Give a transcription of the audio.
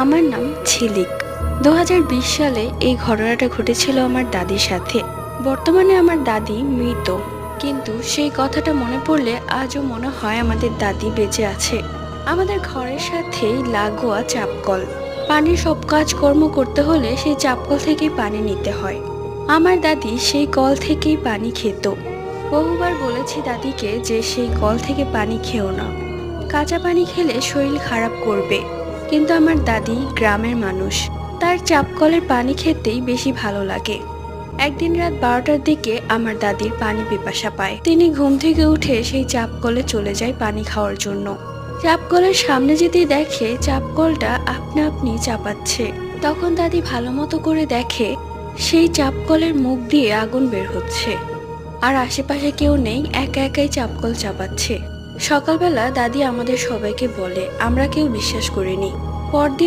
আমার নাম ঝিলিক। 2020 সালে এই ঘটনাটা ঘটেছিল আমার দাদির সাথে। বর্তমানে আমার দাদি মৃত, কিন্তু সেই কথাটা মনে পড়লে আজও মনে হয় আমাদের দাদি বেঁচে আছে। আমাদের ঘরের সাথেই লাগোয়া চাপকল। পানির সব কাজকর্ম করতে হলে সেই চাপকল থেকেই পানি নিতে হয়। আমার দাদি সেই কল থেকেই পানি খেত। বহুবার বলেছি দাদিকে যে সেই কল থেকে পানি খেও না, কাঁচা পানি খেলে শরীর খারাপ করবে। কিন্তু আমার দাদি গ্রামের মানুষ, তার চাপকলের পানি খেতেই বেশি ভালো লাগে। একদিন রাত 12টার দিকে আমার দাদির পানি পিপাসা পায়। তিনি ঘুম থেকে উঠে সেই চাপকলে চলে যায় পানি খাওয়ার জন্য। চাপকলের সামনে যেতেই দেখে চাপকলটা আপনা আপনি চাপাচ্ছে। তখন দাদি ভালো মতো করে দেখে সেই চাপকলের মুখ দিয়ে আগুন বের হচ্ছে, আর আশেপাশে কেউ নেই, একা একাই চাপকল চাপাচ্ছে। সকালবেলা দাদি আমাদের সবাইকে বলে, আমরা কেউ বিশ্বাস করিনি। পরদিন